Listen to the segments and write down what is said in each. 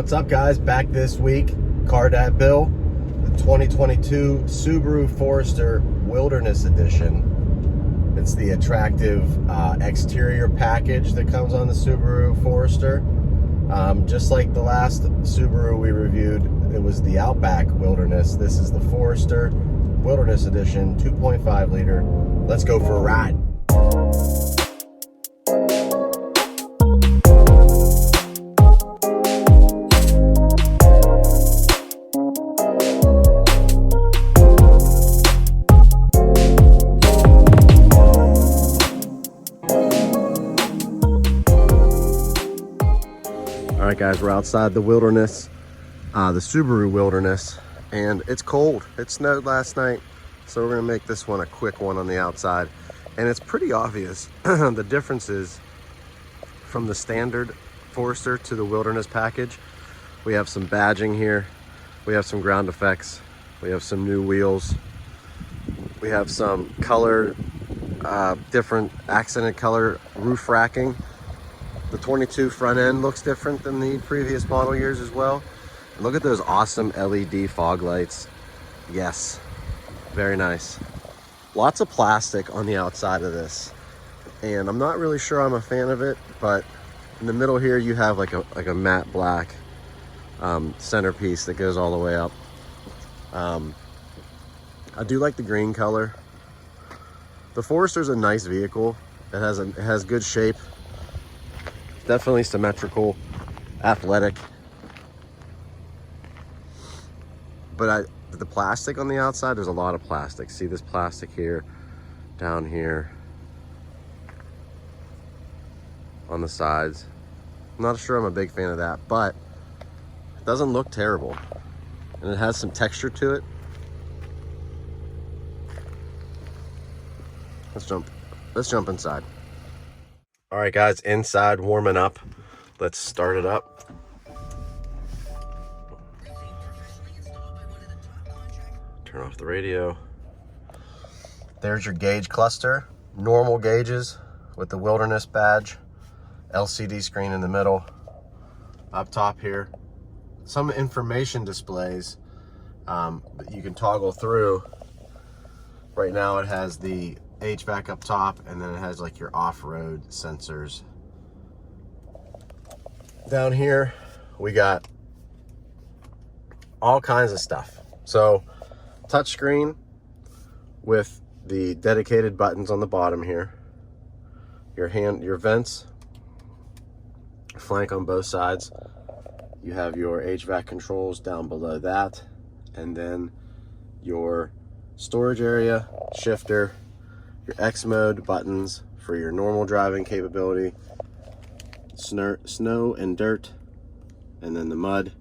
What's up, guys? Back this week, Car Dad Bill, the 2022 Subaru Forester Wilderness Edition. It's the attractive exterior package that comes on the Subaru Forester. Just like the last Subaru we reviewed, it was the Outback Wilderness. This is the Forester Wilderness Edition, 2.5 liter. Let's go for a ride. All right, guys, we're outside the wilderness, the Subaru Wilderness, and it's cold. It snowed last night, so we're gonna make this one a quick one on the outside. And it's pretty obvious the differences from the standard Forester to the Wilderness package. We have some badging here, we have some ground effects, we have some new wheels, we have some color, different accented color roof racking. The 22 front end looks different than the previous model years as well. And look at those awesome LED fog lights. Yes, very nice. Lots of plastic on the outside of this, and I'm not really sure I'm a fan of it, but in the middle here you have like a matte black centerpiece that goes all the way up. I do like the green color. The Forester's a nice vehicle. It has good shape. Definitely symmetrical, athletic, but the plastic on the outside, there's a lot of plastic. See this plastic here, down here, on the sides. I'm not sure I'm a big fan of that, but it doesn't look terrible, and it has some texture to it. Let's jump inside. All right, guys, inside warming up. Let's start it up. Turn off the radio. There's your gauge cluster. Normal gauges with the Wilderness badge. LCD screen in the middle. Up top here, some information displays that you can toggle through. Right now it has the HVAC up top, and then it has like your off-road sensors. Down here we got all kinds of stuff. So touchscreen with the dedicated buttons on the bottom here. Your vents flank on both sides. You have your HVAC controls down below that, and then your storage area, shifter, your X mode buttons for your normal driving capability, snow and dirt, and then the mud,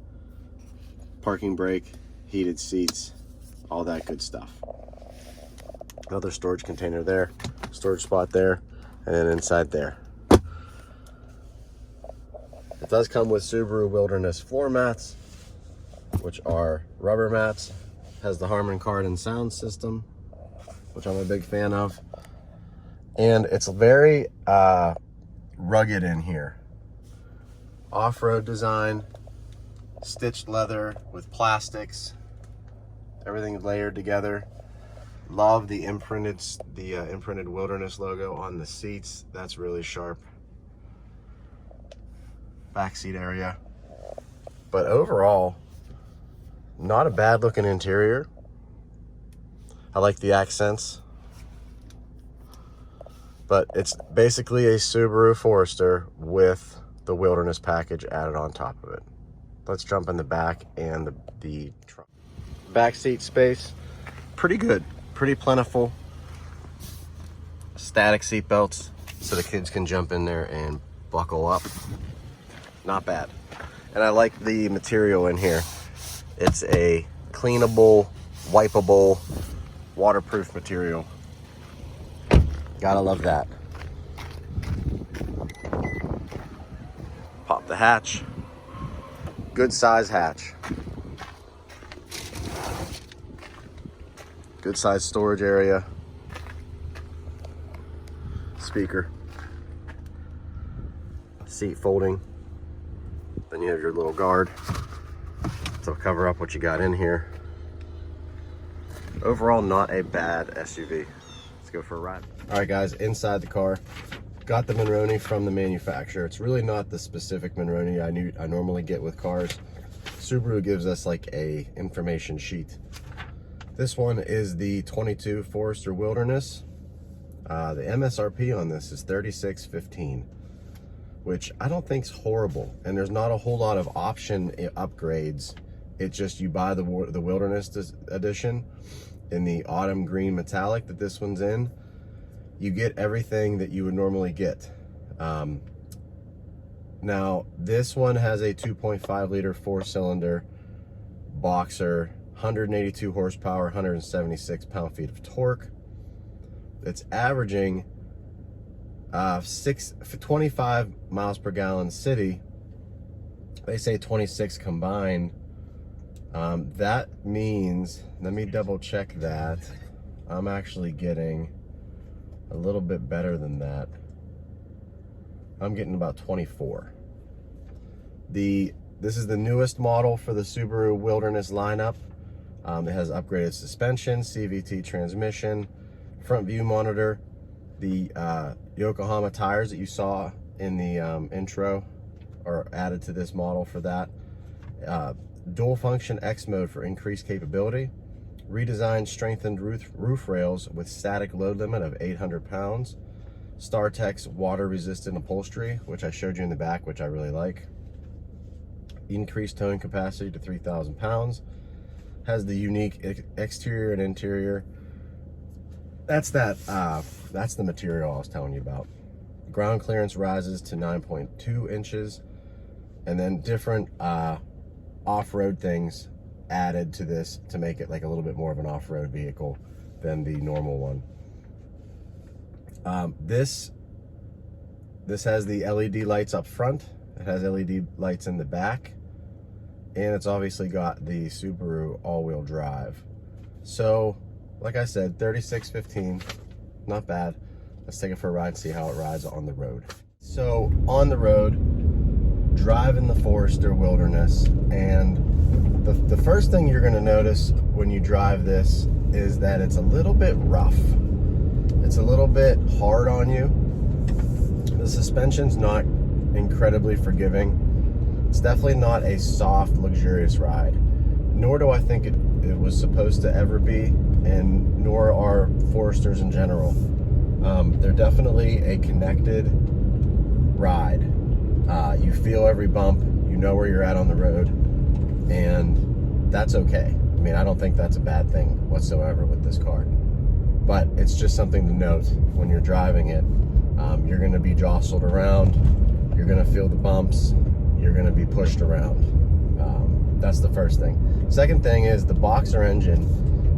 parking brake, heated seats, all that good stuff. Another storage container there, storage spot there, and then inside there. It does come with Subaru Wilderness floor mats, which are rubber mats. Has the Harman Kardon sound system, which I'm a big fan of. And it's very rugged in here. Off-road design, stitched leather with plastics, everything layered together. Love the imprinted Wilderness logo on the seats. That's really sharp. Backseat area. But overall, not a bad looking interior. I like the accents. But it's basically a Subaru Forester with the Wilderness package added on top of it. Let's jump in the back and the trunk. Back seat space, pretty good, pretty plentiful. Static seat belts so the kids can jump in there and buckle up. Not bad. And I like the material in here. It's a cleanable, wipeable, waterproof material. Gotta love that. Pop the hatch. Good size hatch. Good size storage area. Speaker. Seat folding. Then Then you have your little guard to cover up what you got in here. Overall, not a bad SUV. Let's go for a ride. All right, guys, inside the car, got the Monroney from the manufacturer. It's really not the specific Monroney I normally get with cars. Subaru gives us like a information sheet. This one is the 22 Forester Wilderness. The MSRP on this is $36,515, which I don't think is horrible. And there's not a whole lot of option upgrades. It's just you buy the Wilderness Edition in the autumn green metallic that this one's in. You get everything that you would normally get. Now, this one has a 2.5 liter 4-cylinder boxer, 182 horsepower, 176 pound-feet of torque. It's averaging 25 miles per gallon city. They say 26 combined. That means, let me double check that. I'm actually getting a little bit better than that. I'm getting about 24. This is the newest model for the Subaru Wilderness lineup. It has upgraded suspension, CVT transmission, front view monitor. The Yokohama tires that you saw in the intro are added to this model for that. Dual function X mode for increased capability. Redesigned strengthened roof rails with static load limit of 800 pounds. StarTex water resistant upholstery, which I showed you in the back, which I really like. Increased towing capacity to 3,000 pounds. Has the unique exterior and interior. That's the material I was telling you about. Ground clearance rises to 9.2 inches. And then different off-road things added to this to make it like a little bit more of an off-road vehicle than the normal one. This has the LED lights up front. It has LED lights in the back, and it's obviously got the Subaru all-wheel drive. So, like I said, $36,515, not bad. Let's take it for a ride and see how it rides on the road. So, on the road, driving the Forester Wilderness, and the first thing you're going to notice when you drive this is that it's a little bit rough. It's a little bit hard on you. The suspension's not incredibly forgiving. It's definitely not a soft, luxurious ride. Nor do I think it was supposed to ever be, and nor are Foresters in general. They're definitely a connected ride. You feel every bump, you know where you're at on the road, and that's okay. I mean, I don't think that's a bad thing whatsoever with this car. But it's just something to note when you're driving it. You're going to be jostled around, you're going to feel the bumps, you're going to be pushed around. That's the first thing. Second thing is the Boxer engine.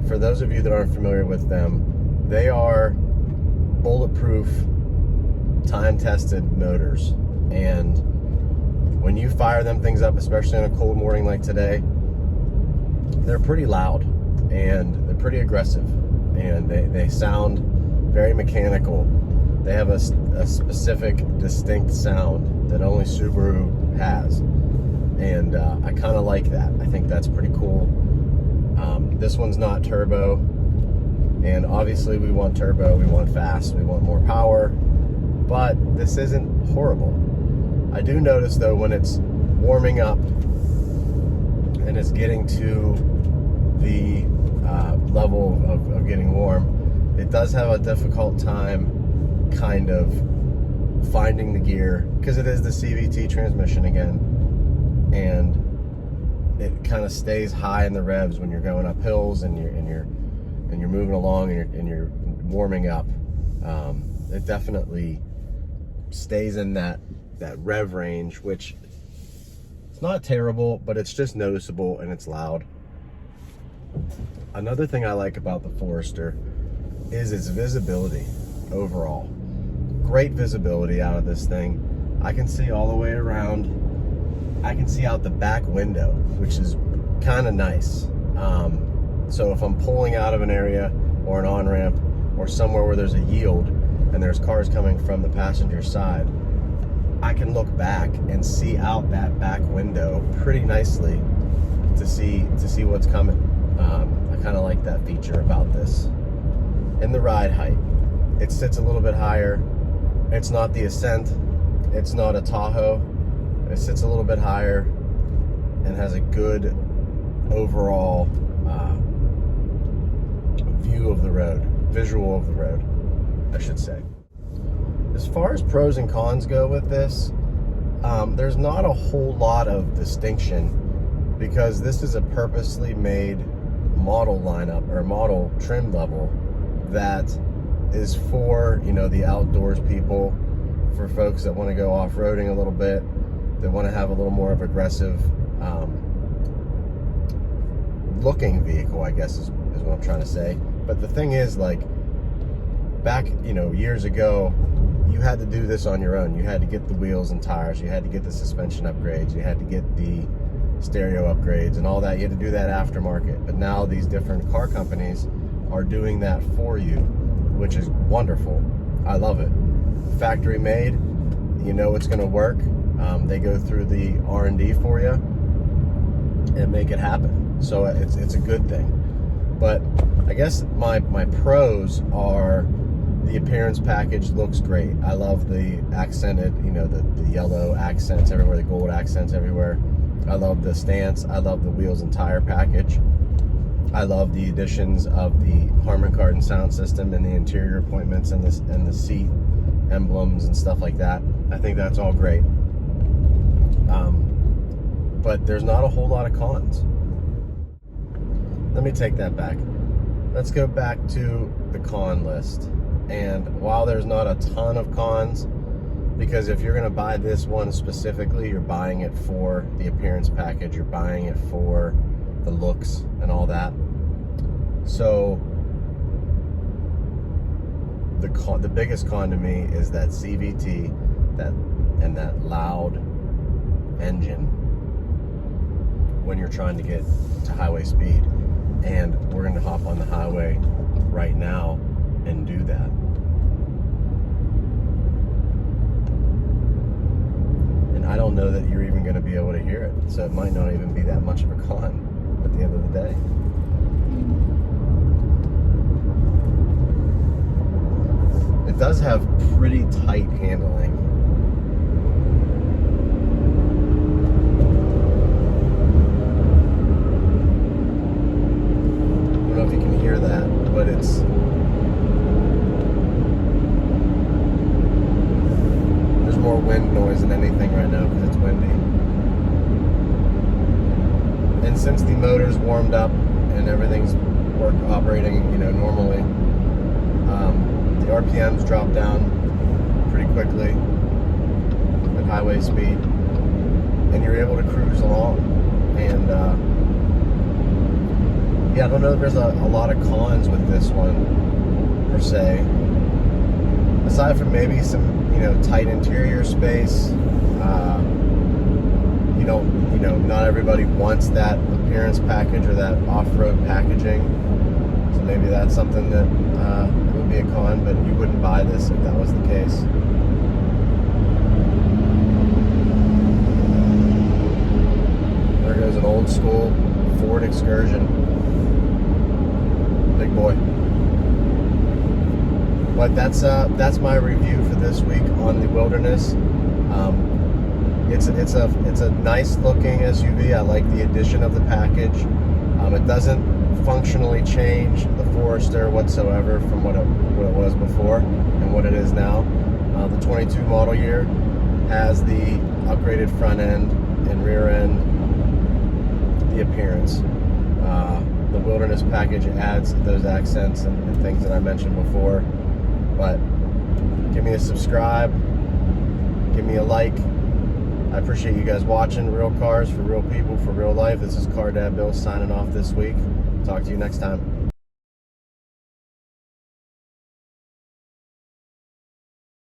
For those of you that aren't familiar with them, they are bulletproof, time-tested motors. And when you fire them things up, especially on a cold morning like today, they're pretty loud and they're pretty aggressive. And they sound very mechanical. They have a specific, distinct sound that only Subaru has. And I kind of like that. I think that's pretty cool. This one's not turbo. And obviously we want turbo, we want fast, we want more power. But this isn't horrible. I do notice though when it's warming up and it's getting to the level of getting warm, it does have a difficult time kind of finding the gear, because it is the CVT transmission again, and it kind of stays high in the revs when you're going up hills and you're moving along and you're warming up. It definitely stays in that rev range, which it's not terrible, but it's just noticeable and it's loud. Another thing I like about the Forester is its visibility overall. Great visibility out of this thing. I can see all the way around. I can see out the back window, which is kind of nice. So if I'm pulling out of an area or an on-ramp or somewhere where there's a yield and there's cars coming from the passenger side, I can look back and see out that back window pretty nicely to see what's coming. I kind of like that feature about this. And the ride height, it sits a little bit higher. It's not the Ascent, it's not a Tahoe. It sits a little bit higher and has a good overall view of the road, visual of the road, I should say. As far as pros and cons go with this, there's not a whole lot of distinction, because this is a purposely made model lineup or model trim level that is for, you know, the outdoors people, for folks that want to go off-roading a little bit, that want to have a little more of aggressive looking vehicle, I guess is what I'm trying to say. But the thing is, like, back, you know, years ago, you had to do this on your own. You had to get the wheels and tires, you had to get the suspension upgrades, you had to get the stereo upgrades and all that. You had to do that aftermarket. But now these different car companies are doing that for you, which is wonderful. I love it. Factory made, you know it's going to work. They go through the R&D for you and make it happen. So it's a good thing. But I guess my pros are, the appearance package looks great. I love the accented, you know, the yellow accents everywhere, the gold accents everywhere. I love the stance. I love the wheels and tire package. I love the additions of the Harman Kardon sound system and the interior appointments and the seat emblems and stuff like that. I think that's all great. But there's not a whole lot of cons. Let me take that back. Let's go back to the con list. And while there's not a ton of cons, because if you're going to buy this one specifically, you're buying it for the appearance package, you're buying it for the looks and all that. So the biggest con to me is that CVT, and that loud engine when you're trying to get to highway speed. And we're going to hop on the highway right now and do that. And I don't know that you're even going to be able to hear it, so it might not even be that much of a con at the end of the day. It does have pretty tight handling. I don't know if you can hear that, but there's more wind noise than anything right now because it's windy. And since the motor's warmed up and everything's operating, you know, normally, the RPMs drop down pretty quickly at highway speed, and you're able to cruise along. And yeah, I don't know if there's a lot of cons with this one per se, aside from maybe some, you know, tight interior space. Not everybody wants that appearance package or that off-road packaging, so maybe that's something that would be a con, but you wouldn't buy this if that was the case. There goes an old school Ford Excursion. Big boy. But that's my review for this week on the Wilderness. It's a nice looking SUV. I like the addition of the package. It doesn't functionally change the Forester whatsoever from what it was before and what it is now. The 22 model year has the upgraded front end and rear end, the appearance. The Wilderness package adds those accents and things that I mentioned before. But give me a subscribe, give me a like. I appreciate you guys watching. Real cars for real people for real life. This is Car Dad Bill signing off this week. Talk to you next time.